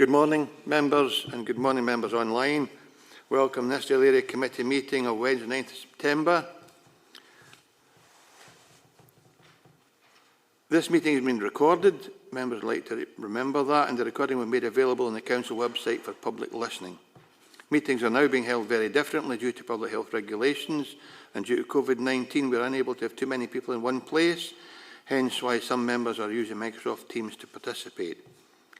Good morning, members, and good morning, members online. Welcome to Nithsdale Area Committee meeting of Wednesday, 9th of September. This meeting has been recorded. Members would like to remember that, and the recording was made available on the Council website for public listening. Meetings are now being held very differently due to public health regulations, and due to COVID-19 we are unable to have too many people in one place, hence why some members are using Microsoft Teams to participate.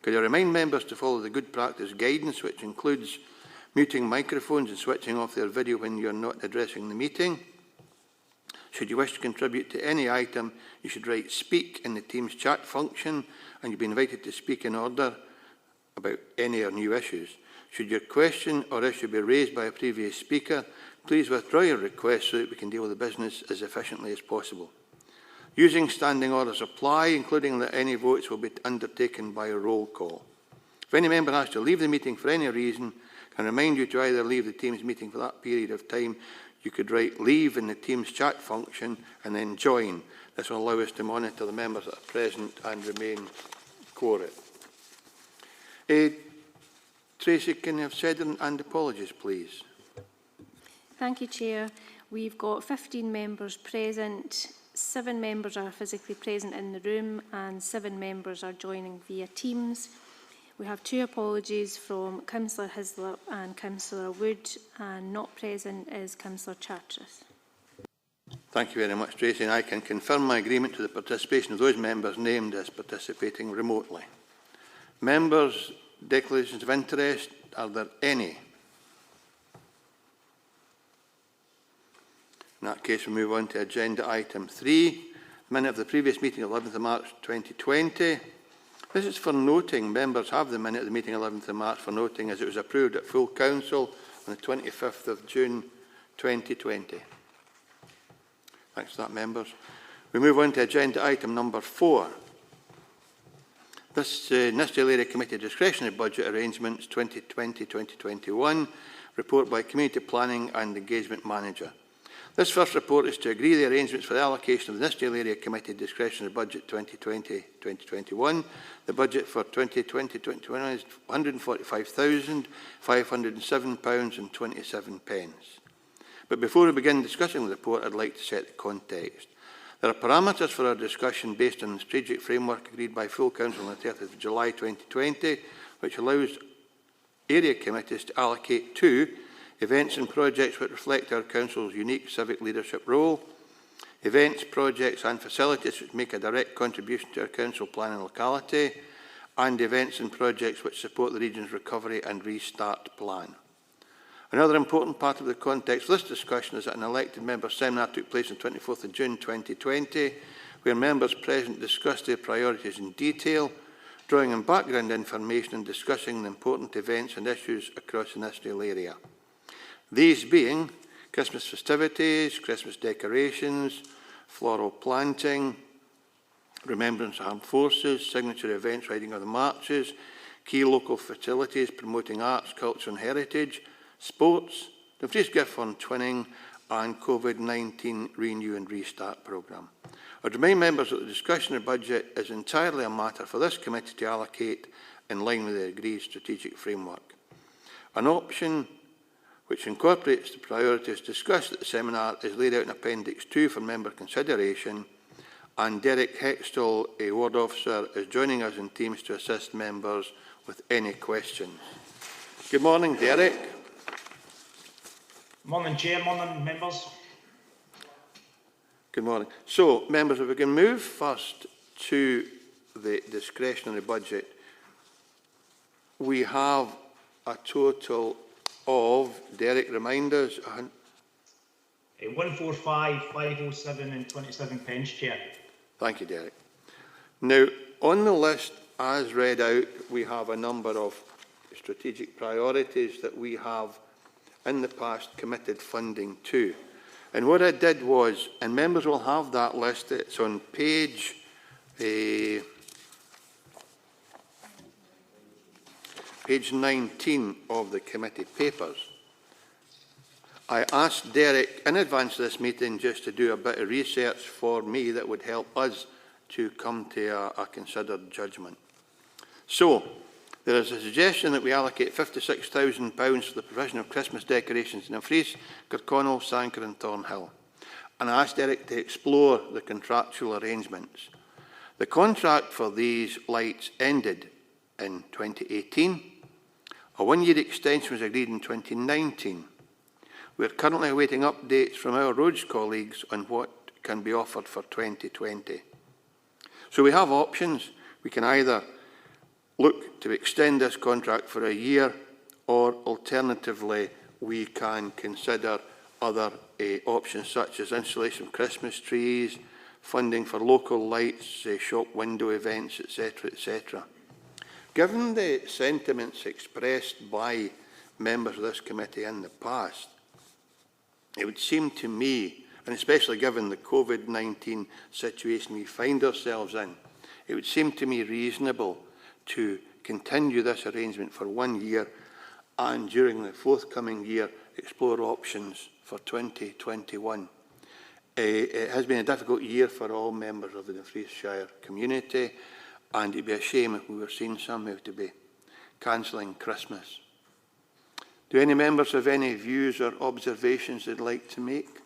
Could I remind members to follow the good practice guidance, which includes muting microphones and switching off their video when you are not addressing the meeting. Should you wish to contribute to any item, you should write "speak" in the Teams chat function, and you'll be invited to speak in order about any or new issues. Should your question or issue be raised by a previous speaker, please withdraw your request so that we can deal with the business as efficiently as possible. Using standing orders apply, including that any votes will be undertaken by a roll call. If any member has to leave the meeting for any reason, I can remind you to either leave the Teams meeting for that period of time. You could write "leave" in the Teams chat function and then "join". This will allow us to monitor the members that are present and remain quorate. Tracy, can you have said and apologies, please? Thank you, Chair. We've got 15 members present. 7 members are physically present in the room and 7 members are joining via Teams. We have 2 apologies from Councillor Hislop and Councillor Wood, and not present is Councillor Charteris. Thank you very much, Tracy, and I can confirm my agreement to the participation of those members named as participating remotely. Members' declarations of interest, are there any? In that case, we move on to agenda item 3, minute of the previous meeting, 11th of March 2020. This is for noting. Members have the minute of the meeting 11th of March for noting, as it was approved at full council on the 25th of June 2020. Thanks for that, members. We move on to agenda item number 4. This Nithsdale Area Committee Discretionary Budget Arrangements 2020-2021, report by Community Planning and Engagement Manager. This first report is to agree the arrangements for the allocation of the Nithsdale Area Committee Discretionary Budget 2020-2021. The budget for 2020-2021 is £145,507.27. But before we begin discussing the report, I'd like to set the context. There are parameters for our discussion based on the strategic framework agreed by full council on the 30th of July 2020, which allows area committees to allocate to events and projects which reflect our council's unique civic leadership role, events, projects and facilities which make a direct contribution to our council plan and locality, and events and projects which support the region's recovery and restart plan. Another important part of the context of this discussion is that an elected member seminar took place on 24th of June 2020, where members present discussed their priorities in detail, drawing on background information and discussing the important events and issues across the Nithsdale area. These being Christmas festivities, Christmas decorations, floral planting, remembrance of armed forces, signature events, riding of the marches, key local facilities promoting arts, culture and heritage, sports, the Free Gift on Twinning and COVID-19 Renew and Restart programme. I would remind members that the discretionary budget is entirely a matter for this committee to allocate in line with the agreed strategic framework. An option which incorporates the priorities discussed at the seminar is laid out in Appendix 2 for member consideration, and Derek Hextall, a ward officer, is joining us in Teams to assist members with any questions. Good morning, Derek. Morning, Chair. Morning, members. Good morning. So, members, if we can move first to the discretionary budget, we have a total of, Derek, remind us, 145,507.27, Chair. Thank you, Derek. Now, on the list as read out, we have a number of strategic priorities that we have in the past committed funding to. And what I did was, and members will have that list, it's on page 19 of the committee papers. I asked Derek in advance of this meeting just to do a bit of research for me that would help us to come to a considered judgment. So, There is a suggestion that we allocate £56,000 for the provision of Christmas decorations in Dumfries, Kirkconnell, Sanquhar and Thornhill. And I asked Derek to explore the contractual arrangements. The contract for these lights ended in 2018. A one-year extension was agreed in 2019. We are currently awaiting updates from our roads colleagues on what can be offered for 2020. So we have options. We can either look to extend this contract for a year, or alternatively we can consider other options such as installation of Christmas trees, funding for local lights, shop window events, etc., etc. Given the sentiments expressed by members of this committee in the past, it would seem to me, and especially given the COVID-19 situation we find ourselves in, it would seem to me reasonable to continue this arrangement for 1 year and during the forthcoming year explore options for 2021. It has been a difficult year for all members of the Dumfriesshire community, and it would be a shame if we were seeing some who have to be cancelling Christmas. Do any members have any views or observations they'd like to make?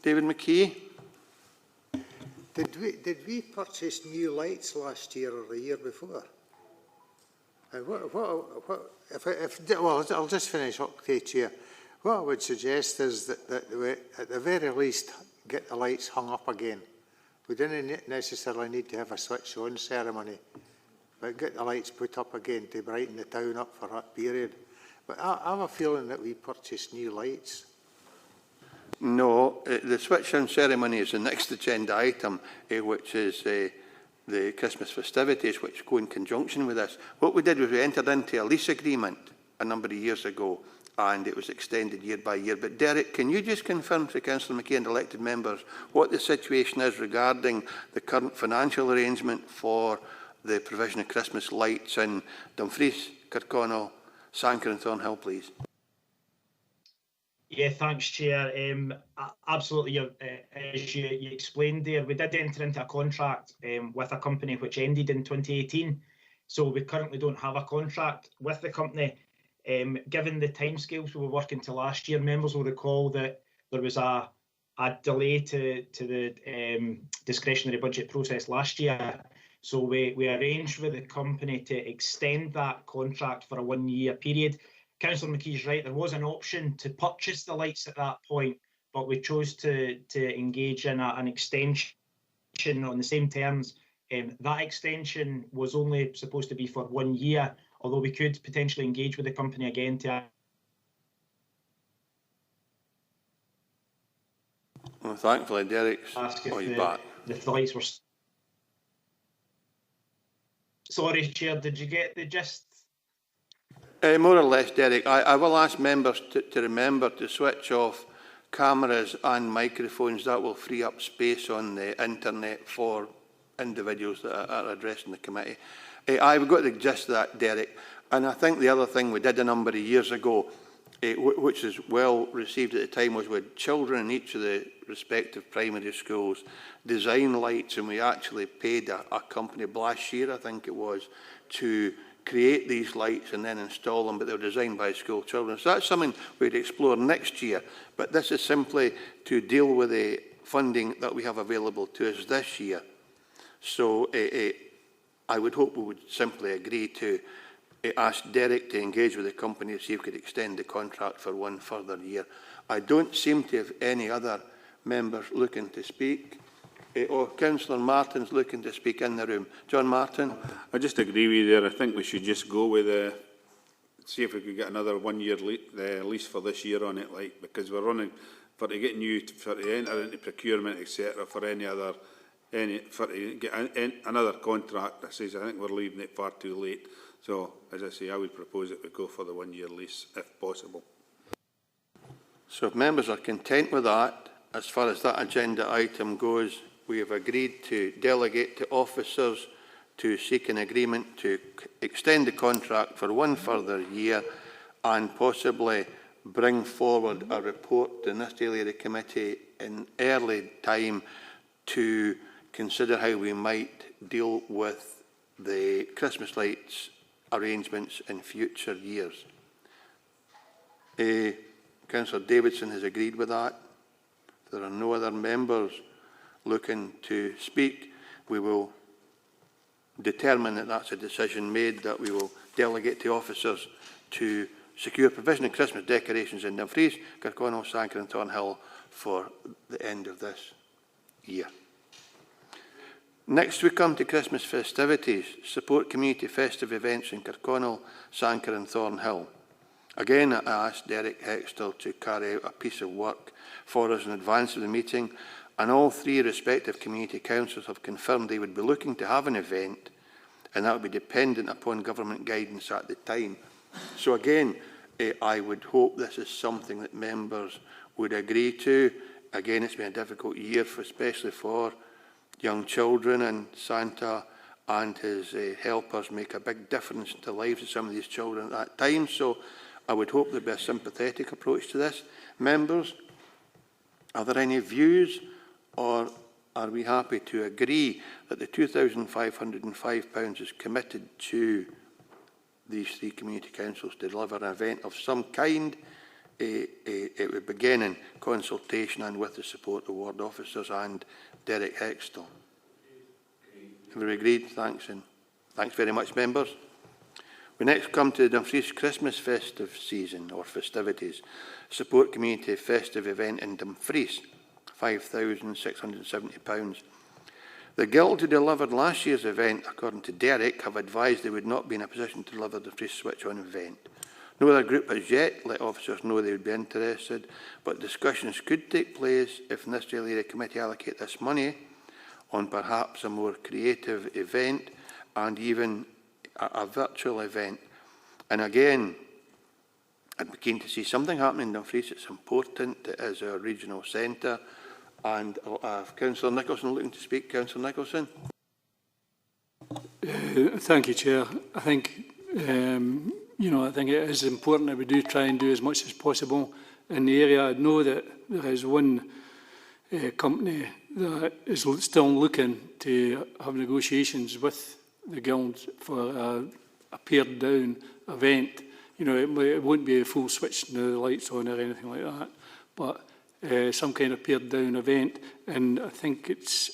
David McKee? Did we purchase new lights last year or the year before? And well, I'll just finish up, Chair. What I would suggest is that we, at the very least, get the lights hung up again. We didn't necessarily need to have a switch-on ceremony, but get the lights put up again to brighten the town up for that period. But I have a feeling that we purchased new lights. No, the switch-on ceremony is the next agenda item, which is the Christmas festivities, which go in conjunction with this. What we did was we entered into a lease agreement a number of years ago, and it was extended year by year. But Derek, can you just confirm to Councillor McKay and elected members what the situation is regarding the current financial arrangement for the provision of Christmas lights in Dumfries, Kirkconnell, Sanquhar and Thornhill, please? Yeah, thanks, Chair. Absolutely, as you explained there, we did enter into a contract with a company which ended in 2018. So we currently don't have a contract with the company. Given the timescales we were working to last year, members will recall that there was a delay to the discretionary budget process last year. So we arranged with the company to extend that contract for a 1 year period. Councillor McKee is right, there was an option to purchase the lights at that point, but we chose to engage in an extension on the same terms. That extension was only supposed to be for 1 year, although we could potentially engage with the company again to... Well, thankfully, Derek's ask if back. The lights were... Sorry, Chair, did you get the gist? More or less, Derek. I will ask members to remember to switch off cameras and microphones. That will free up space on the internet for individuals that are addressing the committee. I've got the gist of that, Derek. And I think the other thing we did a number of years ago, which is well received at the time, was with children in each of the respective primary schools design lights, and we actually paid a company, Blashear, I think it was, to create these lights and then install them, but they were designed by school children. So that's something we'd explore next year, but this is simply to deal with the funding that we have available to us this year. So I would hope we would simply agree to ask Derek to engage with the company to see if we could extend the contract for 1 further year. I don't seem to have any other members looking to speak. Or Councillor Martin's looking to speak in the room. John Martin. I just agree with you there. I think we should just go with see if we could get another 1 year lease for this year on it, like, because we're running for to get new, for to enter into procurement, etc. For to get another contract. I think we're leaving it far too late. So, as I say, I would propose that we go for the 1 year lease if possible. So, if members are content with that, as far as that agenda item goes, we have agreed to delegate to officers to seek an agreement to extend the contract for 1 further year and possibly bring forward a report to the Nithsdale Area Committee in early time to consider how we might deal with the Christmas lights arrangements in future years. Councillor Davidson has agreed with that. There are no other members looking to speak. We will determine that that's a decision made, that we will delegate to officers to secure provision of Christmas decorations in Dumfries, Kirkconnell, Sankers and Thornhill for the end of this year. Next we come to Christmas festivities. Support community festive events in Kirkconnell, Sankers and Thornhill. Again, I asked Derek Hextall to carry out a piece of work for us in advance of the meeting, and all three respective community councils have confirmed they would be looking to have an event, and that would be dependent upon government guidance at the time. So again, I would hope this is something that members would agree to. Again, it's been a difficult year, especially for young children, and Santa and his helpers make a big difference to the lives of some of these children at that time. So I would hope there'd be a sympathetic approach to this. Members, are there any views, or are we happy to agree that the £2,505 is committed to these three community councils to deliver an event of some kind? It would begin in consultation and with the support of ward officers and Derek Hextall. Have we agreed? Thanks, and thanks very much, members. We next come to the Dumfries Christmas festive season, or festivities. Support community festive event in Dumfries, £5,670. The Guild who delivered last year's event, according to Derek, have advised they would not be in a position to deliver the free switch-on event. No other group has yet let officers know they would be interested, but discussions could take place if Nithsdale Area Committee allocate this money on perhaps a more creative event and even a virtual event. And again, I'd be keen to see something happening in Dumfries. It's important. It is our regional centre. And Councillor Nicholson looking to speak. Councillor Nicholson. Thank you, Chair. I think I think it is important that we do try and do as much as possible in the area. I know that there is one company that is still looking to have negotiations with the Guild for a pared down event. It won't be a full switch the lights on or anything like that, but some kind of pared down event. And I think it's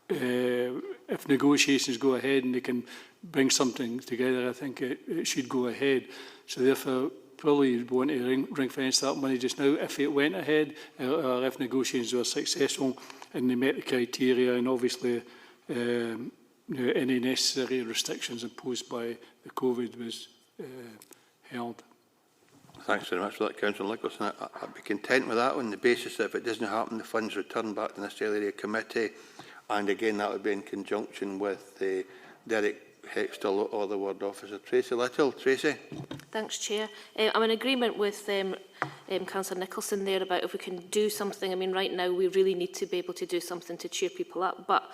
if negotiations go ahead and they can bring something together, I think it should go ahead. So therefore, probably you'd want to ring fence that money just now if it went ahead, or if negotiations were successful and they met the criteria, and obviously any necessary restrictions imposed by the COVID was held. Thanks very much for that, Councillor Nicholson. I'd be content with that on the basis that if it doesn't happen, the funds return back to the Nithsdale Area Committee. And again, that would be in conjunction with Derek Hextall or the ward officer. Tracy Little. Tracy. Thanks, Chair. I'm in agreement with Councillor Nicholson there about if we can do something. I mean, right now we really need to be able to do something to cheer people up. But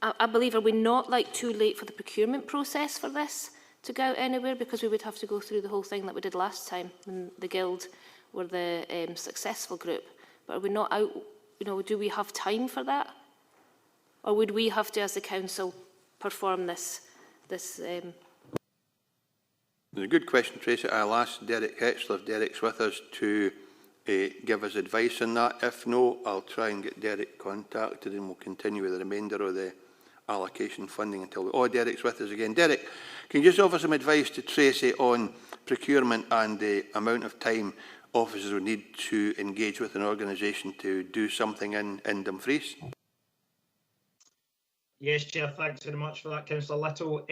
I believe, are we not too late for the procurement process for this to go out anywhere? Because we would have to go through the whole thing that we did last time when the Guild were the successful group. But are we not out, do we have time for that? Or would we have to, as the council, perform this? It's a good question, Tracy. I'll ask Derek Hextall, if Derek's with us, to give us advice on that. If no, I'll try and get Derek contacted and we'll continue with the remainder of the allocation funding until Derek's with us again. Derek, can you just offer some advice to Tracy on procurement and the amount of time officers would need to engage with an organisation to do something in Dumfries? Yes, Chair, thanks very much for that, Councillor Little.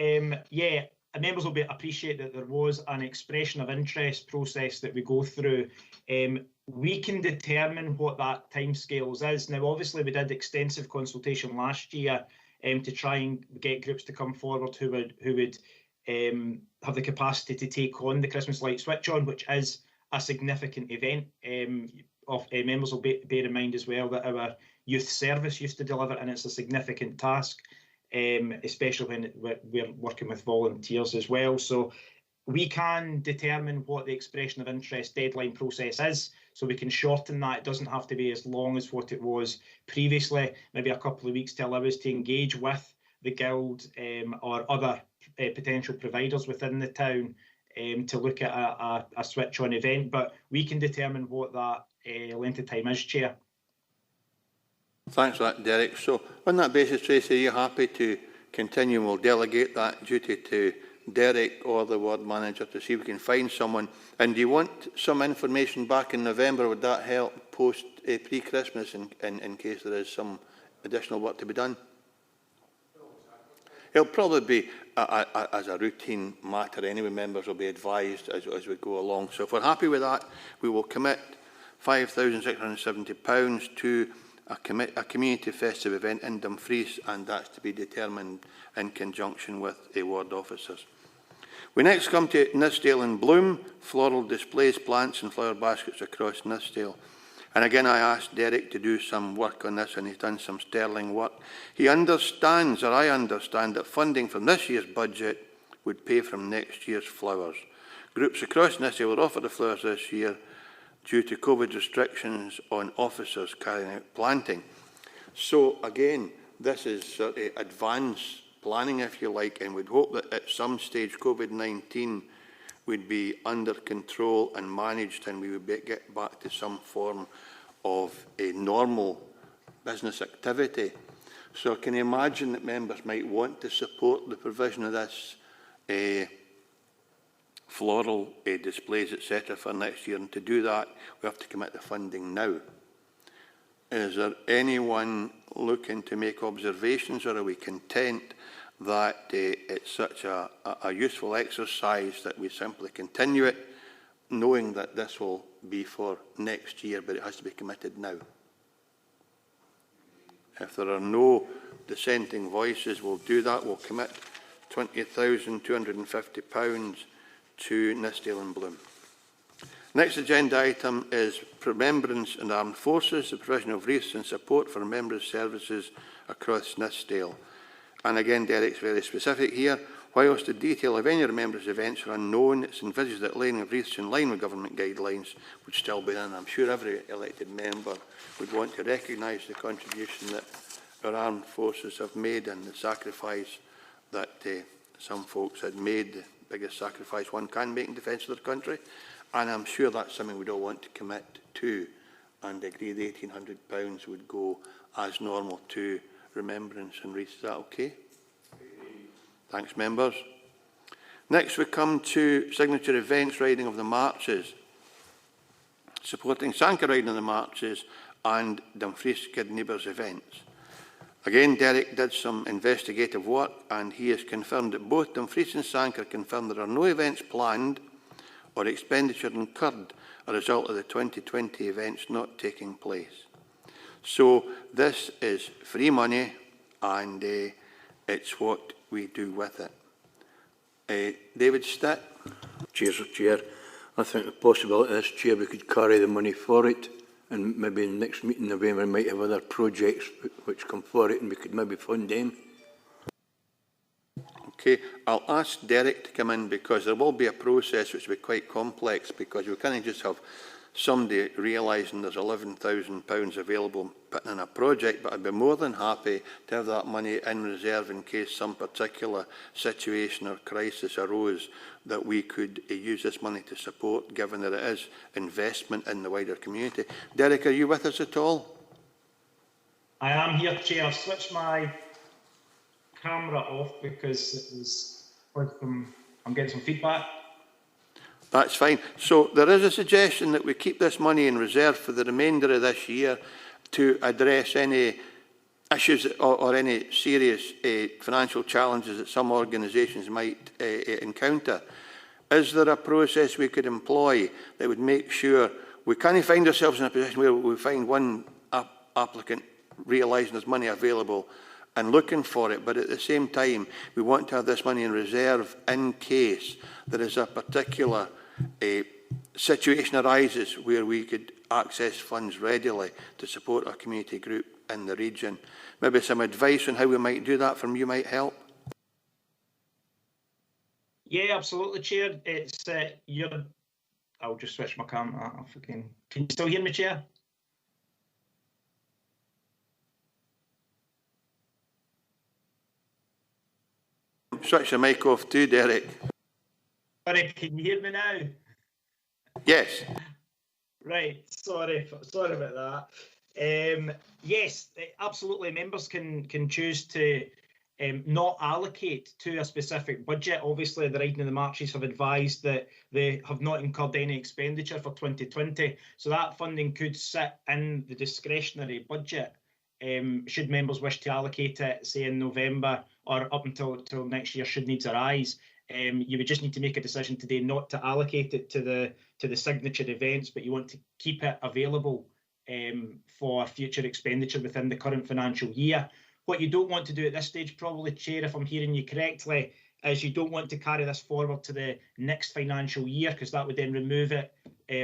Members will appreciate that there was an expression of interest process that we go through. We can determine what that timescales is. Now, obviously, we did extensive consultation last year to try and get groups to come forward who would have the capacity to take on the Christmas light switch on, which is a significant event. Members will bear in mind as well that our youth service used to deliver, and it's a significant task, especially when we're working with volunteers as well. So we can determine what the expression of interest deadline process is, so we can shorten that. It doesn't have to be as long as what it was previously, maybe a couple of weeks to allow us to engage with the Guild or other potential providers within the town to look at a switch-on event, but we can determine what that length of time is, Chair. Thanks for that, Derek. So on that basis, Tracy, are you happy to continue? We'll delegate that duty to Derek or the ward manager to see if we can find someone. And do you want some information back in November? Would that help post pre-Christmas in case there is some additional work to be done? It'll probably be as a routine matter anyway. Members will be advised as we go along. So if we're happy with that, we will commit £5,670 to a community festive event in Dumfries, and that's to be determined in conjunction with ward officers. We next come to Nithsdale in Bloom, floral displays, plants and flower baskets across Nithsdale. And again, I asked Derek to do some work on this, and he's done some sterling work. He understands, or I understand, that funding from this year's budget would pay from next year's flowers. Groups across Nithsdale were offered the flowers this year due to COVID restrictions on officers carrying out planting. So again, this is sort of advanced planning, if you like, and we'd hope that at some stage COVID-19 would be under control and managed, and we would get back to some form of a normal business activity. So can you imagine that members might want to support the provision of this floral displays, etc., for next year? And to do that, we have to commit the funding now. Is there anyone looking to make observations, or are we content that it's such a useful exercise that we simply continue it, knowing that this will be for next year, but it has to be committed now? If there are no dissenting voices, we'll do that. We'll commit £20,250 to Nithsdale and Bloom. Next agenda item is Remembrance and Armed Forces, the provision of wreaths and support for remembrance services across Nithsdale. And again, Derek's very specific here. Whilst the detail of any remembrance events are unknown, it's envisaged that laying of wreaths in line with government guidelines would still be done. I'm sure every elected member would want to recognise the contribution that our armed forces have made and the sacrifice that some folks had made, the biggest sacrifice one can make in defence of their country. And I'm sure that's something we'd all want to commit to and agree the £1,800 would go as normal to remembrance and wreaths. Is that okay? Thanks, members. Next we come to signature events, riding of the marches, supporting Sanker riding of the marches and Dumfries Kid Neighbours events. Again, Derek did some investigative work, and he has confirmed that both Dumfries and Sanker confirmed there are no events planned or expenditure incurred as a result of the 2020 events not taking place. So this is free money, and it's what we do with it. David Stitt. Chair. I think the possibility is, Chair, we could carry the money for it, and maybe in the next meeting in November we might have other projects which come for it, and we could maybe fund them. Okay, I'll ask Derek to come in, because there will be a process which will be quite complex, because we can't just have somebody realising there's £11,000 available putting in a project, but I'd be more than happy to have that money in reserve in case some particular situation or crisis arose that we could use this money to support, given that it is investment in the wider community. Derek, are you with us at all? I am here, Chair. I've switched my camera off because it was I'm getting some feedback. That's fine. So there is a suggestion that we keep this money in reserve for the remainder of this year to address any issues or any serious financial challenges that some organisations might encounter. Is there a process we could employ that would make sure we can't find ourselves in a position where we find one applicant realising there's money available and looking for it, but at the same time we want to have this money in reserve in case there is a particular situation arises where we could access funds readily to support our community group in the region? Maybe some advice on how we might do that from you might help. Yeah, absolutely, Chair. It's I'll just switch my camera off again. Can you still hear me, Chair? switch your mic off too, Derek. Sorry, can you hear me now? Yes. Right, sorry about that. Yes, absolutely. Members can choose to not allocate to a specific budget. Obviously, the Riding of the Marches have advised that they have not incurred any expenditure for 2020, so that funding could sit in the discretionary budget. Should members wish to allocate it, say in November or up until next year, should needs arise. You would just need to make a decision today not to allocate it to the signature events, but you want to keep it available for future expenditure within the current financial year. What you don't want to do at this stage, probably, Chair, if I'm hearing you correctly, is you don't want to carry this forward to the next financial year, because that would then remove it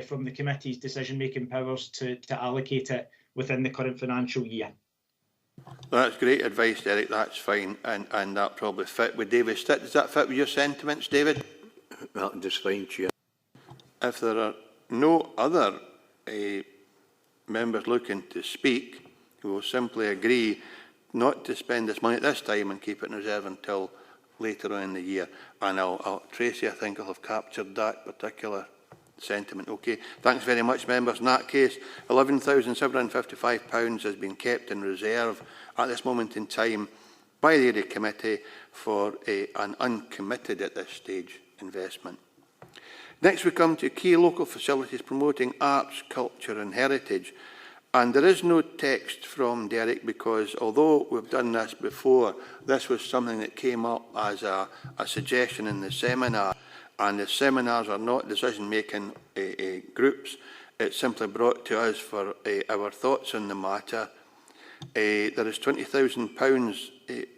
from the committee's decision-making powers to allocate it within the current financial year. That's great advice, Derek. That's fine, and that probably fit with David Stitt. Does that fit with your sentiments, David? That'll just fine, Chair. If there are no other members looking to speak, we will simply agree not to spend this money at this time and keep it in reserve until later on in the year. And Tracy, I think, will have captured that particular sentiment. Okay, thanks very much, members. In that case, £11,755 has been kept in reserve at this moment in time by the Area Committee for an uncommitted at this stage investment. Next, we come to key local facilities promoting arts, culture and heritage. And there is no text from Derek, because although we've done this before, this was something that came up as a suggestion in the seminar. And the seminars are not decision-making groups. It's simply brought to us for our thoughts on the matter. There is £20,000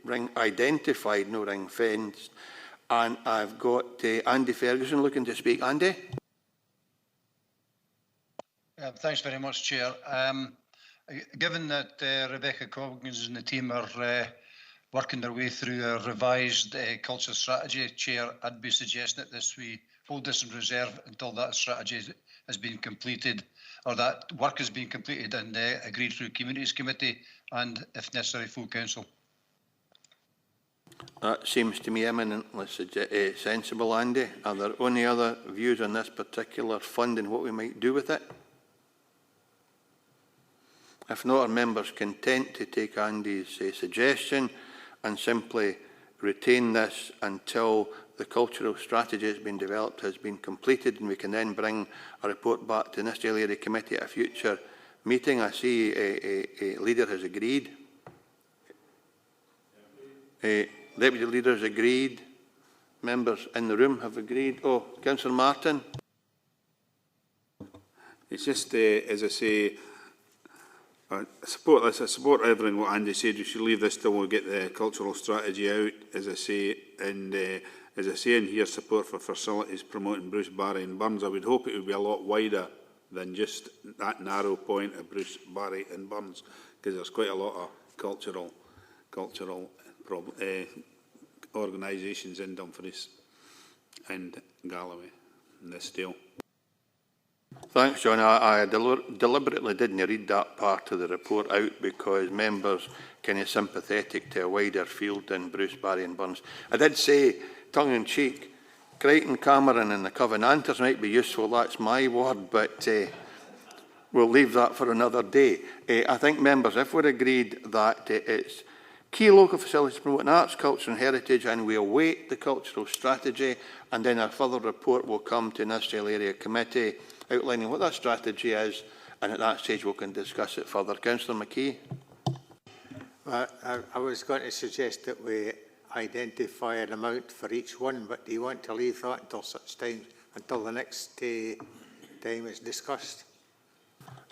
ring identified, no ring fenced. And I've got Andy Ferguson looking to speak. Andy? Thanks very much, Chair. Given that Rebecca Coggins and the team are working their way through a revised culture strategy, Chair, I'd be suggesting that we hold this in reserve until that strategy has been completed, or that work has been completed and agreed through Communities Committee and, if necessary, full council. That seems to me eminently sensible, Andy. Are there any other views on this particular fund and what we might do with it? If not, are members content to take Andy's suggestion and simply retain this until the cultural strategy has been developed, has been completed, and we can then bring a report back to Nithsdale Area Committee at a future meeting? I see a leader has agreed. Deputy Leader has agreed. Members in the room have agreed. Oh, Councillor Martin. It's just, as I say, I support this. I support everything what Andy said. We should leave this till we get the cultural strategy out, as I say. And as I say in here, support for facilities promoting Bruce, Barry and Burns. I would hope it would be a lot wider than just that narrow point of Bruce, Barry and Burns, because there's quite a lot of cultural organisations in Dumfries and Galloway and Nithsdale. Thanks, John. I deliberately didn't read that part of the report out because members kind of sympathetic to a wider field than Bruce, Barry and Burns. I did say, tongue-in-cheek, Crichton, Cameron and the Covenanters might be useful. That's my word, but we'll leave that for another day. I think, members, if we're agreed that it's key local facilities promoting arts, culture and heritage, and we await the cultural strategy, and then a further report will come to Nithsdale Area Committee outlining what that strategy is, and at that stage we can discuss it further. Councillor McKee. Well, I was going to suggest that we identify an amount for each one, but do you want to leave that until such time, until the next time is discussed?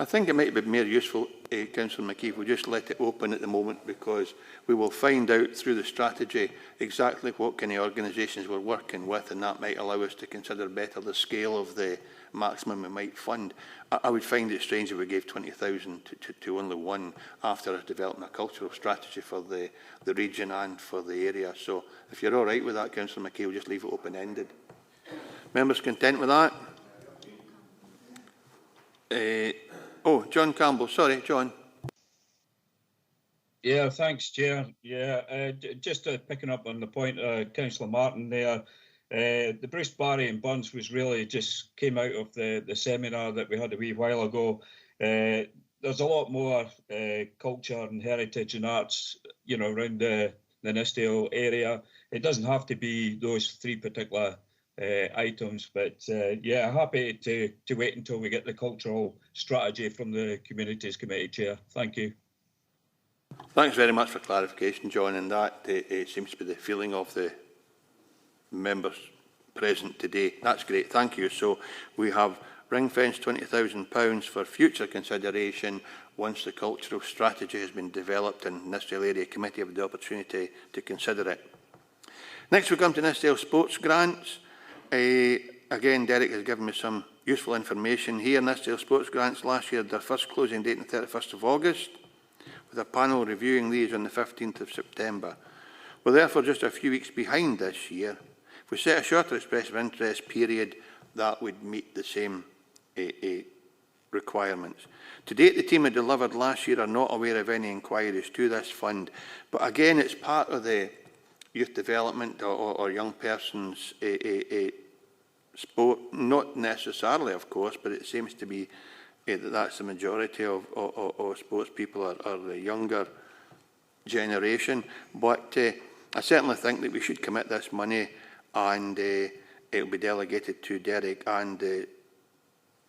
I think it might be more useful, Councillor McKee, if we just let it open at the moment, because we will find out through the strategy exactly what kind of organisations we're working with, and that might allow us to consider better the scale of the maximum we might fund. I would find it strange if we gave 20,000 to only one after us developing a cultural strategy for the region and for the area. So if you're all right with that, Councillor McKee, we'll just leave it open-ended. Members content with that? Oh, John Campbell. Sorry, John. Yeah, thanks, Chair. Yeah, just picking up on the point of Councillor Martin there, the Bruce, Barry and Burns was really just came out of the seminar that we had a wee while ago. There's a lot more culture and heritage and arts, you know, around the Nithsdale area. It doesn't have to be those three particular items, but yeah, happy to wait until we get the cultural strategy from the Communities Committee, Chair. Thank you. Thanks very much for clarification, John, and that it seems to be the feeling of the members present today. That's great, thank you. So we have ring-fenced £20,000 for future consideration once the cultural strategy has been developed and Nithsdale Area Committee have the opportunity to consider it. Next we come to Nithsdale Sports Grants. Again, Derek has given me some useful information here. Nithsdale Sports Grants last year had their first closing date on the 31st of August, with a panel reviewing these on the 15th of September. We're therefore just a few weeks behind this year. If we set a shorter expression of interest period, that would meet the same requirements. To date, the team who delivered last year are not aware of any inquiries to this fund, but again, it's part of the youth development or young persons sport, not necessarily, of course, but it seems to be that's the majority of sports people are the younger generation. But I certainly think that we should commit this money, and it will be delegated to Derek and the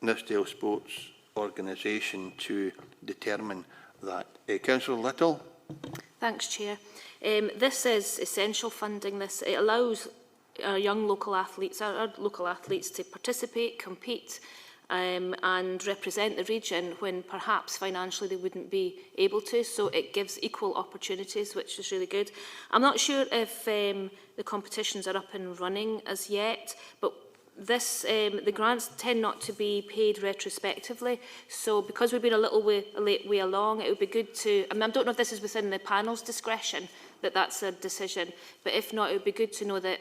Nithsdale Sports Organisation to determine that. Councillor Little. Thanks, Chair. This is essential funding. It allows our young local athletes, our local athletes, to participate, compete, and represent the region when perhaps financially they wouldn't be able to. So it gives equal opportunities, which is really good. I'm not sure if the competitions are up and running as yet, but the grants tend not to be paid retrospectively. So because we've been a late way along, it would be good to, I don't know if this is within the panel's discretion, that's a decision, but if not, it would be good to know that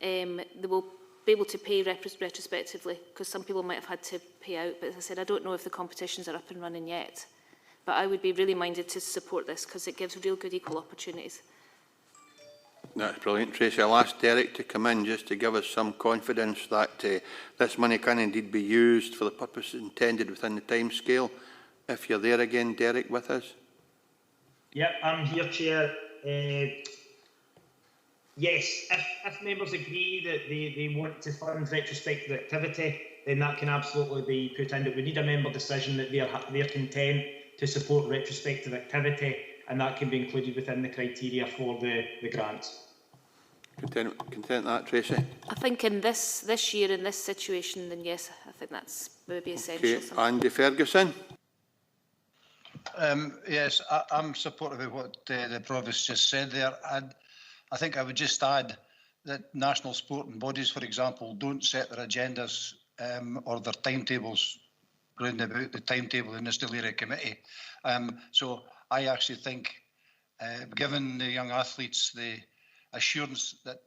they will be able to pay retrospectively, because some people might have had to pay out. But as I said, I don't know if the competitions are up and running yet. But I would be really minded to support this because it gives real good equal opportunities. That's brilliant, Tracy. I'll ask Derek to come in just to give us some confidence that this money can indeed be used for the purpose intended within the timescale. If you're there again, Derek, with us. Yep, I'm here, Chair. Yes, if members agree that they want to fund retrospective activity, then that can absolutely be put in. But we need a member decision that they're content to support retrospective activity, and that can be included within the criteria for the grants. Content that, Tracy? I think in this year, in this situation, then yes, I think that's maybe essential. Okay. Andy Ferguson? Yes, I'm supportive of what the Provost just said there. I think I would just add that national sporting bodies, for example, don't set their agendas or their timetables round about the timetable in the Nithsdale Area Committee. So I actually think, given the young athletes the assurance that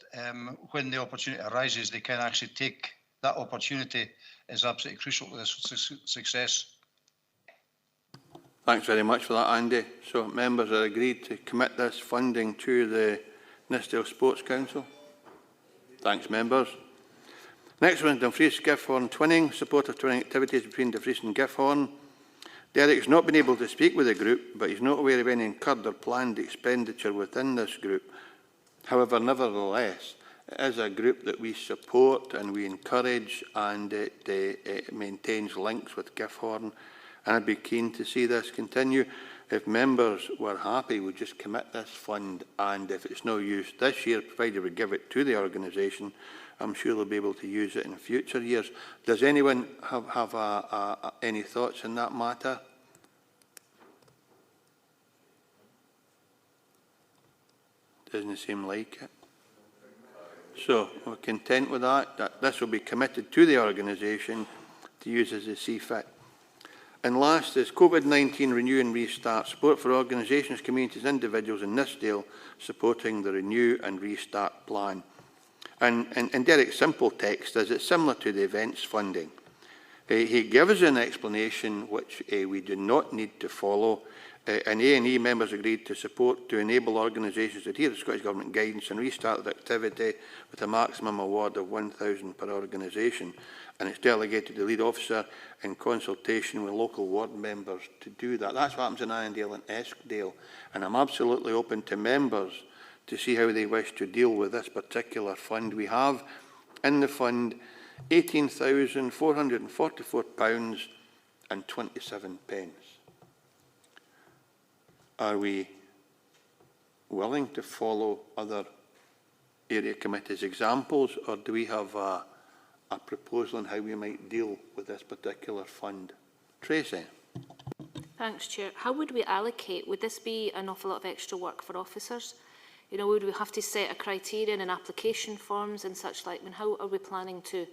when the opportunity arises, they can actually take that opportunity is absolutely crucial to this success. Thanks very much for that, Andy. So members are agreed to commit this funding to the Nithsdale Sports Council. Thanks, members. Next one is Dumfries Giffhorn Twinning, support of twinning activities between Dumfries and Giffhorn. Derek has not been able to speak with the group, but he's not aware of any incurred or planned expenditure within this group. However, nevertheless, it is a group that we support and we encourage, and it maintains links with Giffhorn, and I'd be keen to see this continue. If members were happy, we'd just commit this fund, and if it's no use this year, provided we give it to the organisation, I'm sure they'll be able to use it in future years. Does anyone have any thoughts on that matter? Doesn't seem like it. So we're content with that this will be committed to the organisation to use as they see fit. And last is COVID-19 Renew and Restart, support for organisations, communities, individuals in Nithsdale supporting the Renew and Restart plan. And Derek's simple text is it's similar to the events funding. He gives an explanation which we do not need to follow, and A&E members agreed to support to enable organisations to adhere to Scottish Government guidance and restart the activity with a maximum award of £1,000 per organisation. And it's delegated to the lead officer in consultation with local ward members to do that. That's what happens in Irondale and Eskdale. And I'm absolutely open to members to see how they wish to deal with this particular fund. We have in the fund £18,444.27. Are we willing to follow other area committees' examples, or do we have a proposal on how we might deal with this particular fund? Tracy? Thanks, Chair. How would we allocate? Would this be an awful lot of extra work for officers? You know, would we have to set a criterion and application forms and such like? I mean, how are we planning to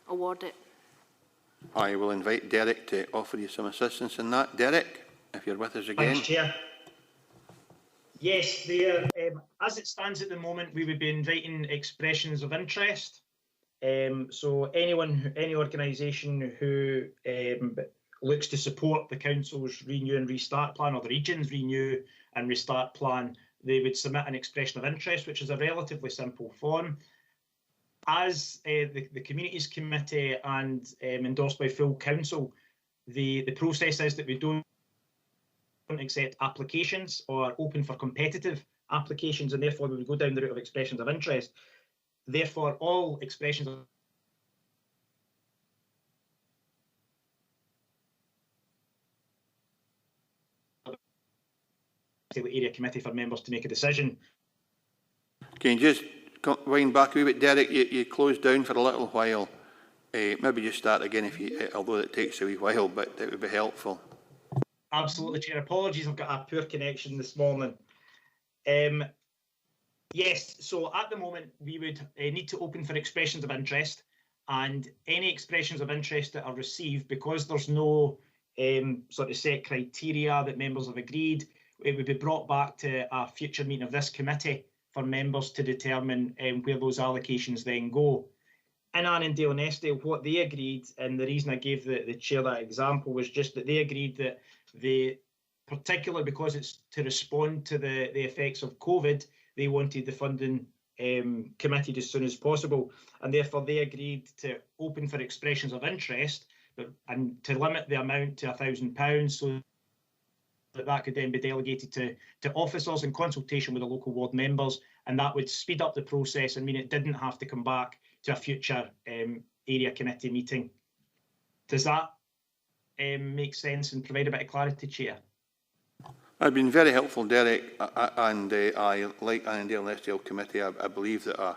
award it? I will invite Derek to offer you some assistance in that. Derek, if you're with us again. Thanks, Chair. Yes, as it stands at the moment, we would be inviting expressions of interest. So any organisation who looks to support the Council's Renew and Restart Plan, or the region's Renew and Restart Plan, they would submit an expression of interest, which is a relatively simple form. As the Communities Committee and endorsed by full Council, the process is that we don't accept applications or open for competitive applications, and therefore we would go down the route of expressions of interest. Therefore, all expressions of the area committee for members to make a decision. Can you just wind back a wee bit, Derek? You closed down for a little while. Maybe just start again, if you, although it takes a wee while, but it would be helpful. Absolutely, Chair. Apologies, I've got a poor connection this morning. Yes, so at the moment we would need to open for expressions of interest, and any expressions of interest that are received, because there's no sort of set criteria that members have agreed, it would be brought back to a future meeting of this committee for members to determine where those allocations then go. In Annandale and Nithsdale, what they agreed, and the reason I gave the chair that example, was just that they agreed that particularly because it's to respond to the effects of COVID, they wanted the funding committed as soon as possible, and therefore they agreed to open for expressions of interest, and to limit the amount to £1,000, so that could then be delegated to officers in consultation with the local ward members, and that would speed up the process and mean it didn't have to come back to a future area committee meeting. Does that make sense and provide a bit of clarity, Chair? I've been very helpful, Derek, and I, like Annandale and Nithsdale Committee, I believe that a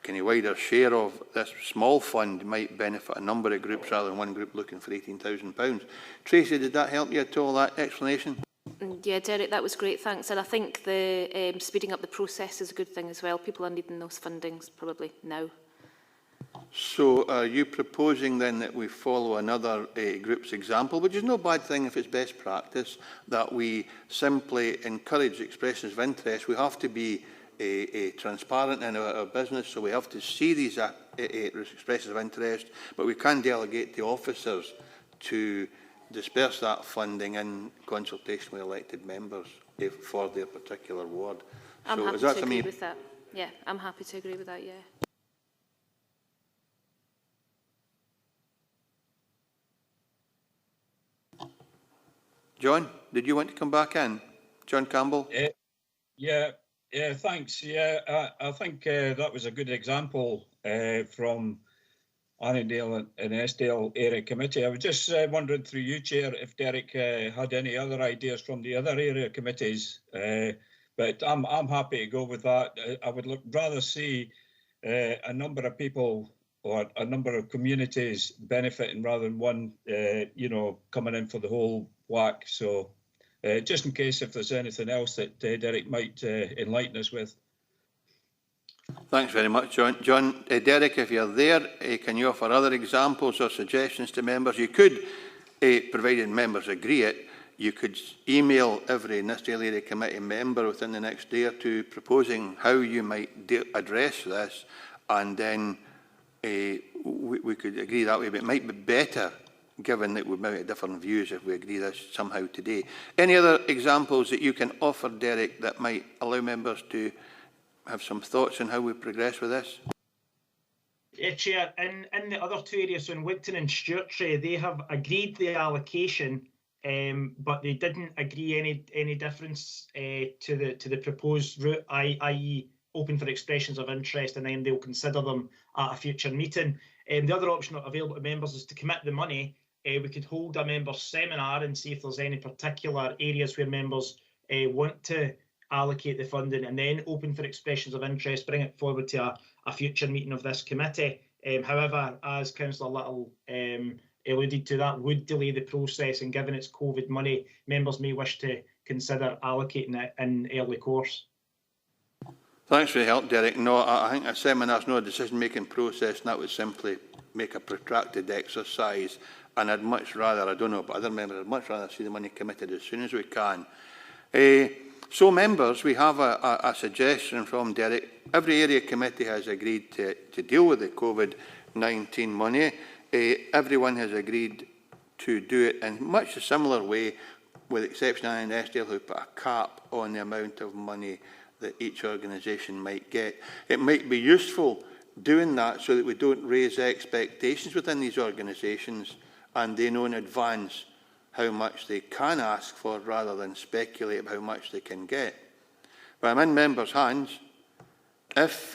kind of wider share of this small fund might benefit a number of groups rather than one group looking for £18,000. Tracy, did that help you at all, that explanation? Yeah, Derek, that was great, thanks. And I think the speeding up the process is a good thing as well. People are needing those fundings probably now. So are you proposing then that we follow another group's example, which is no bad thing if it's best practice, that we simply encourage expressions of interest? We have to be transparent in our business, so we have to see these expressions of interest, but we can delegate the officers to disperse that funding in consultation with elected members for their particular ward. I'm happy to agree with that. Yeah, I'm happy to agree with that, yeah. John, did you want to come back in? John Campbell? Yeah, thanks. Yeah, I think that was a good example from Annandale and Nithsdale Area Committee. I was just wondering through you, Chair, if Derek had any other ideas from the other area committees. But I'm happy to go with that. I would rather see a number of people or a number of communities benefiting rather than one, coming in for the whole whack. So just in case if there's anything else that Derek might enlighten us with. Thanks very much, John. Derek, if you're there, can you offer other examples or suggestions to members? You could, provided members agree it, you could email every Nithsdale Area Committee member within the next day or two proposing how you might address this, and then we could agree that way. But it might be better given that we might have different views if we agree this somehow today. Any other examples that you can offer, Derek, that might allow members to have some thoughts on how we progress with this? Yeah, Chair, in the other two areas, so in Wigton and Stewartry, they have agreed the allocation, but they didn't agree any difference to the proposed route, i.e. open for expressions of interest, and then they'll consider them at a future meeting. The other option available to members is to commit the money. We could hold a members' seminar and see if there's any particular areas where members want to allocate the funding, and then open for expressions of interest, bring it forward to a future meeting of this committee. However, as Councillor Little alluded to, that would delay the process, and given it's COVID money, members may wish to consider allocating it in early course. Thanks for the help, Derek. No, I think a seminar is not a decision-making process, and that would simply make a protracted exercise. And I'd much rather, I don't know, but other members, I'd much rather see the money committed as soon as we can. So, members, we have a suggestion from Derek. Every area committee has agreed to deal with the COVID-19 money. Everyone has agreed to do it in much a similar way, with the exception of Nithsdale, who put a cap on the amount of money that each organisation might get. It might be useful doing that so that we don't raise expectations within these organisations and they know in advance how much they can ask for rather than speculate about how much they can get. But I'm in members' hands. If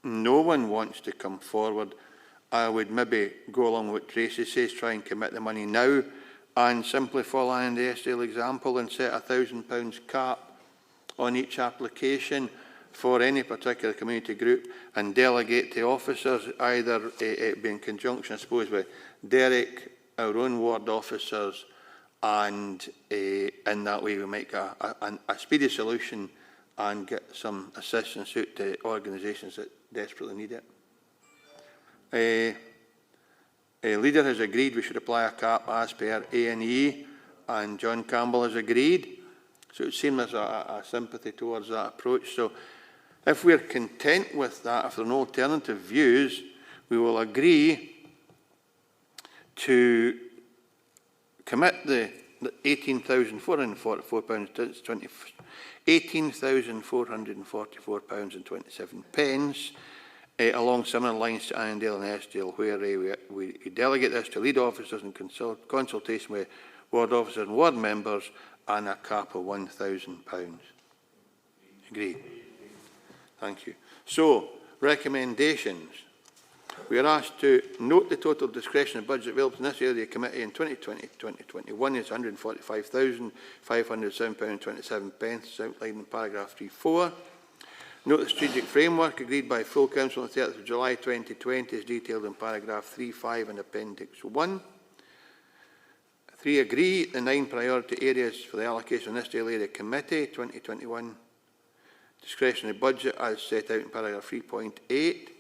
no one wants to come forward, I would maybe go along with what Tracy says, try and commit the money now and simply follow an Nithsdale example and set a £1,000 cap on each application for any particular community group and delegate to officers, either it be in conjunction, I suppose, with Derek, our own ward officers, and in that way we make a speedy solution and get some assistance out to organisations that desperately need it. A leader has agreed we should apply a cap as per A&E, and John Campbell has agreed. So it seems there's a sympathy towards that approach. So if we're content with that, if there are no alternative views, we will agree to commit the £18,444.27, £18,444.27, along similar lines to Annandale and Nithsdale, where we delegate this to lead officers in consultation with ward officers and ward members, and a cap of £1,000. Agreed. Thank you. So, recommendations. We are asked to note the total discretionary budget available in this area committee in 2020-2021 is £145,507.27, outlined in paragraph 3.4. Note the strategic framework agreed by full council on the 30th of July 2020 is detailed in paragraph 3.5 and appendix 1. 3. Agree the 9 priority areas for the allocation of Nithsdale Area Committee 2021 discretionary budget as set out in paragraph 3.8.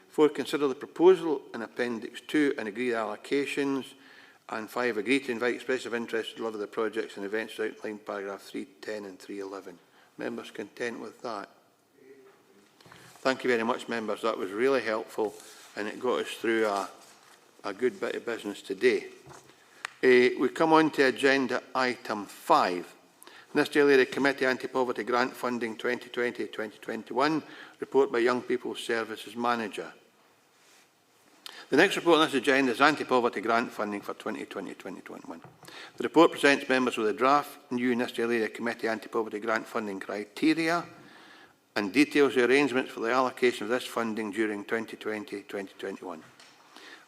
4. Consider the proposal in appendix 2 and agree the allocations. And 5. Agree to invite expressive interest to deliver the projects and events outlined in paragraph 3.10 and 3.11. Members content with that? Thank you very much, members. That was really helpful and it got us through a good bit of business today. We come on to agenda item 5. Nithsdale Area Committee Anti-Poverty Grant Funding 2020-2021, report by Young People's Services Manager. The next report on this agenda is Anti-Poverty Grant Funding for 2020-2021. The report presents members with a draft new Nithsdale Area Committee Anti-Poverty Grant Funding criteria and details the arrangements for the allocation of this funding during 2020-2021.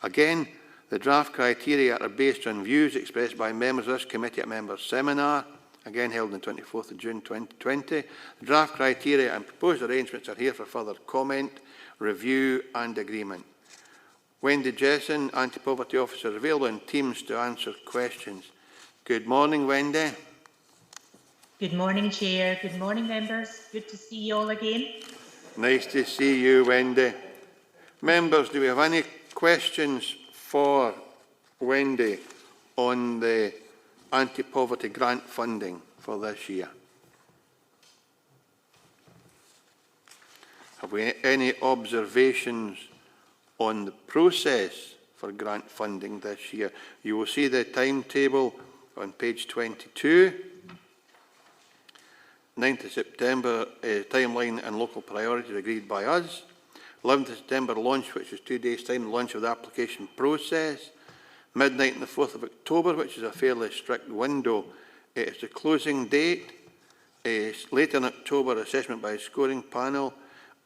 Again, the draft criteria are based on views expressed by members of this committee at members' seminar, again held on the 24th of June 2020. The draft criteria and proposed arrangements are here for further comment, review and agreement. Wendy Jesson, Anti-Poverty Officer, available in Teams to answer questions. Good morning, Wendy. Good morning, Chair. Good morning, members. Good to see you all again. Nice to see you, Wendy. Members, do we have any questions for Wendy on the anti-poverty grant funding for this year? Have we any observations on the process for grant funding this year. You will see the timetable on page 22. 9th of September, timeline and local priorities agreed by us. 11th of September launch, which is 2 days' time, launch of the application process. Midnight on the 4th of October, which is a fairly strict window. It's the closing date. Later in October, assessment by a scoring panel.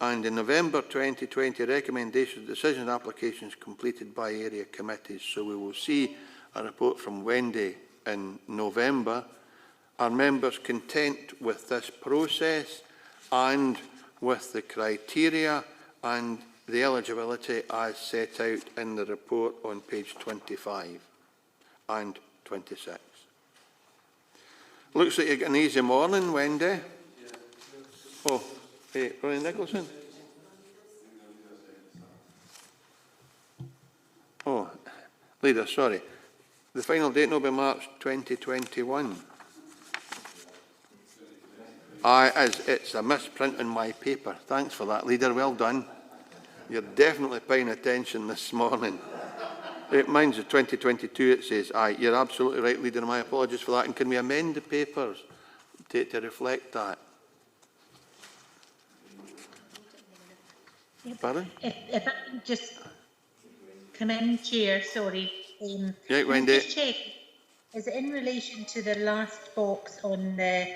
And in November 2020, recommendations, decision applications completed by area committees. So we will see a report from Wendy in November. Are members content with this process and with the criteria and the eligibility as set out in the report on page 25 and 26? Looks like you get an easy morning, Wendy. Oh, hey, Ronnie Nicholson. Oh, Leader, sorry. The final date will be March 2021. It's a misprint in my paper. Thanks for that, Leader. Well done. You're definitely paying attention this morning. Mine's the 2022, it says. Aye, you're absolutely right, Leader, and my apologies for that. And can we amend the papers to reflect that? Pardon? If I can just come in, Chair, sorry. Yeah, Wendy. Just check, is it in relation to the last box on the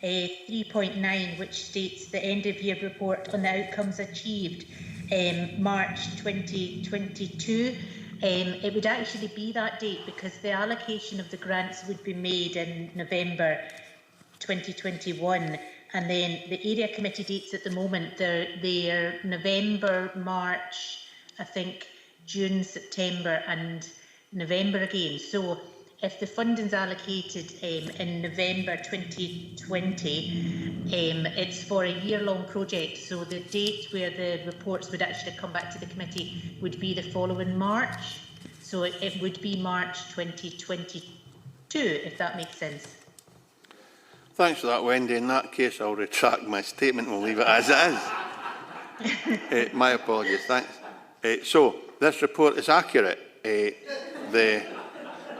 3.9, which states the end of year report on the outcomes achieved, March 2022? It would actually be that date because the allocation of the grants would be made in November 2021, and then the area committee dates at the moment, they're November, March, I think June, September and November again. So if the funding's allocated in November 2020, it's for a year-long project, so the date where the reports would actually come back to the committee would be the following March. So it would be March 2022, if that makes sense. Thanks for that, Wendy. In that case, I'll retract my statement and we'll leave it as it is. My apologies. Thanks. So, this report is accurate. The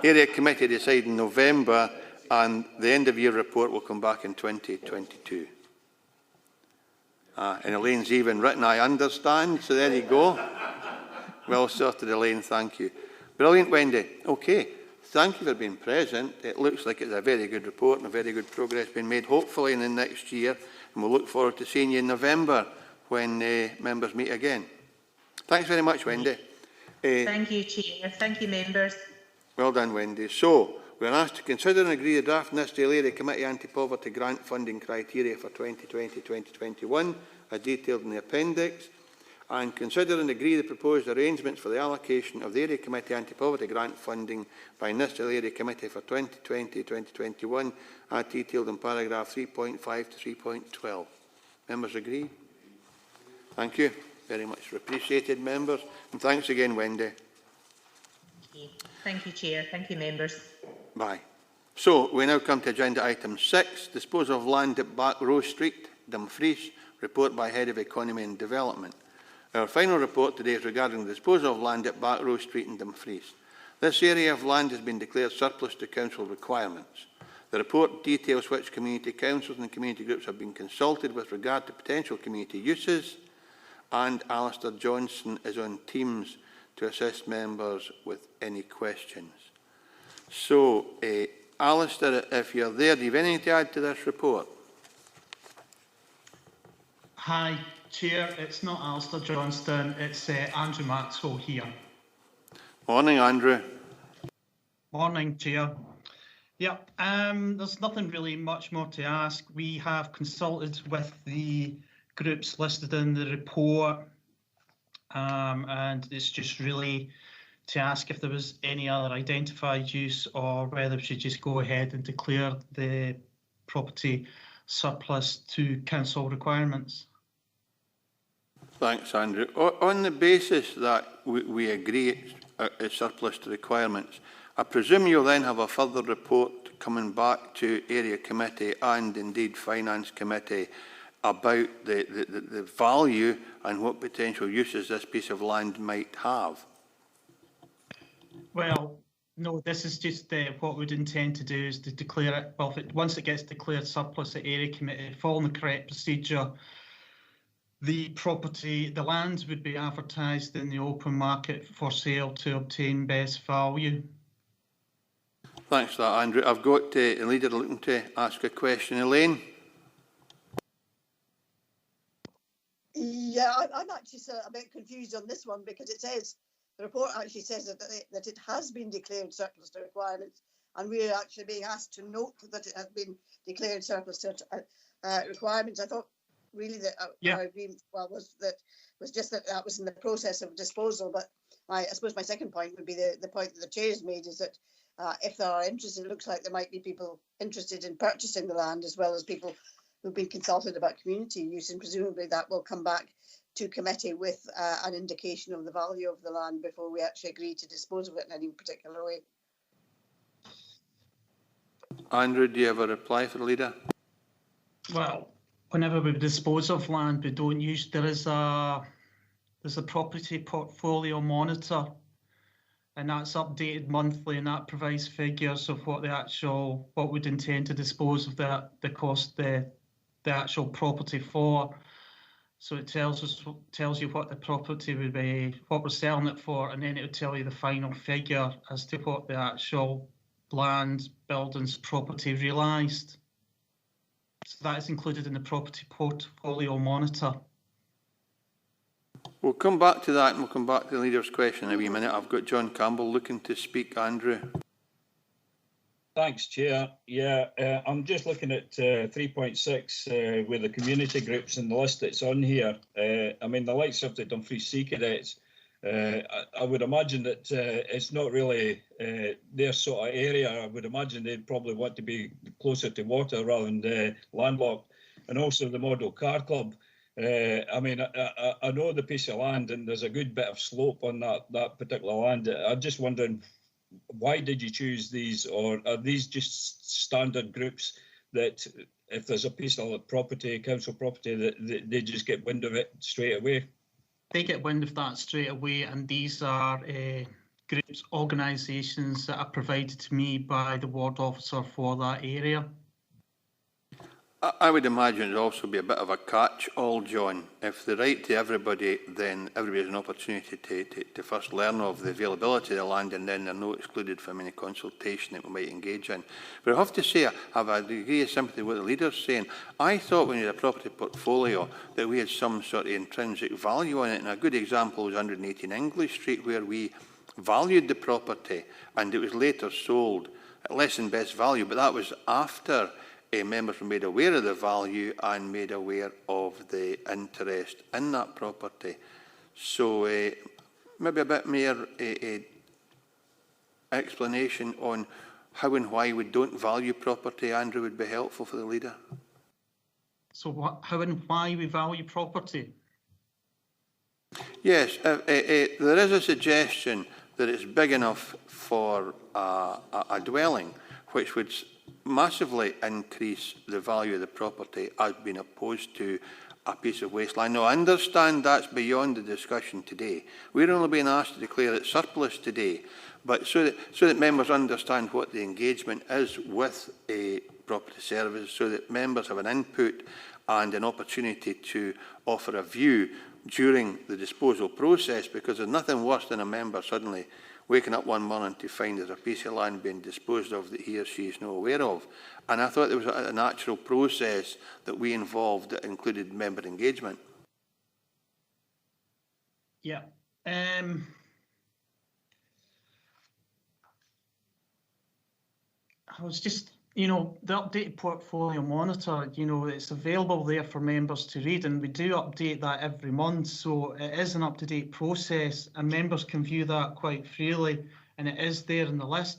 area committee decided in November and the end of year report will come back in 2022. And Elaine's even written, I understand, so there you go. Well sorted, Elaine, thank you. Brilliant, Wendy. Okay, thank you for being present. It looks like it's a very good report and a very good progress being made, hopefully in the next year. And we'll look forward to seeing you in November when members meet again. Thanks very much, Wendy. Thank you, Chair. Thank you, members. Well done, Wendy. So, we're asked to consider and agree the draft Nithsdale Area Committee Anti-Poverty Grant Funding Criteria for 2020-2021, as detailed in the appendix, and consider and agree the proposed arrangements for the allocation of the Area Committee Anti-Poverty Grant Funding by Nithsdale Area Committee for 2020-2021, as detailed in paragraph 3.5 to 3.12. Members agree? Thank you. Very much appreciated, members. And thanks again, Wendy. Thank you, Chair. Thank you, members. Bye. So, we now come to agenda item 6, disposal of land at Back Row Street, Dumfries, report by Head of Economy and Development. Our final report today is regarding the disposal of land at Back Row Street in Dumfries. This area of land has been declared surplus to council requirements. The report details which community councils and community groups have been consulted with regard to potential community uses, and Alistair Johnson is on Teams to assist members with any questions. So, Alistair, if you're there, do you have anything to add to this report? Hi, Chair. It's not Alistair Johnston, it's Andrew Maxwell here. Morning, Andrew. Morning, Chair. Yeah, there's nothing really much more to ask. We have consulted with the groups listed in the report, and it's just really to ask if there was any other identified use or whether we should just go ahead and declare the property surplus to council requirements. Thanks, Andrew. On the basis that we agree it's surplus to requirements, I presume you'll then have a further report coming back to Area Committee and indeed Finance Committee about the value and what potential uses this piece of land might have. Well, no, this is just what we'd intend to do is to declare it, well, once it gets declared surplus at area committee, following the correct procedure, the land would be advertised in the open market for sale to obtain best value. Thanks for that, Andrew. I've got a leader looking to ask a question. Elaine? Yeah, I'm actually a bit confused on this one because it says, the report actually says that it has been declared surplus to requirements, and we're actually being asked to note that it has been declared surplus to requirements. I thought really that our agreement was just that was in the process of disposal. But I suppose my second point would be the point that the chair has made is that if there are interested, it looks like there might be people interested in purchasing the land as well as people who've been consulted about community use, and presumably that will come back to committee with an indication of the value of the land before we actually agree to dispose of it in any particular way. Andrew, do you have a reply for the leader? Well, whenever we dispose of land, we don't use, there's a property portfolio monitor, and that's updated monthly, and that provides figures of what we'd intend to dispose of the actual property for. So it tells you what the property would be, what we're selling it for, and then it would tell you the final figure as to what the actual land, buildings, property realised. So that is included in the property portfolio monitor. We'll come back to that, and we'll come back to the leader's question in a wee minute. I've got John Campbell looking to speak. Andrew. Thanks, Chair. Yeah, I'm just looking at 3.6 with the community groups and the list that's on here. I mean, the likes of the Dumfries Sea Cadets, I would imagine that it's not really their sort of area. I would imagine they'd probably want to be closer to water rather than landlocked. And also the Model Car Club. I mean, I know the piece of land, and there's a good bit of slope on that particular land. I'm just wondering, why did you choose these, or are these just standard groups that if there's a piece of property, council property, that they just get wind of it straight away? They get wind of that straight away, and these are groups, organisations that are provided to me by the ward officer for that area. I would imagine it'd also be a bit of a catch-all, John. If they write to everybody, then everybody has an opportunity to first learn of the availability of the land, and then they're not excluded from any consultation that we might engage in. But I have to say, I have a degree of sympathy with the leader's saying. I thought when you had a property portfolio that we had some sort of intrinsic value on it, and a good example was 118 English Street, where we valued the property and it was later sold at less than best value, but that was after members were made aware of the value and made aware of the interest in that property. So maybe a bit more explanation on how and why we don't value property, Andrew, would be helpful for the leader. So how and why we value property? Yes, there is a suggestion that it's big enough for a dwelling, which would massively increase the value of the property as being opposed to a piece of wasteland. Now, I understand that's beyond the discussion today. We're only being asked to declare it surplus today, but so that members understand what the engagement is with a property service, so that members have an input and an opportunity to offer a view during the disposal process, because there's nothing worse than a member suddenly waking up one morning to find there's a piece of land being disposed of that he or she is not aware of. And I thought there was a natural process that we involved that included member engagement. Yeah. I was just, the updated portfolio monitor, it's available there for members to read, and we do update that every month. So it is an up-to-date process, and members can view that quite freely, and it is there in the list.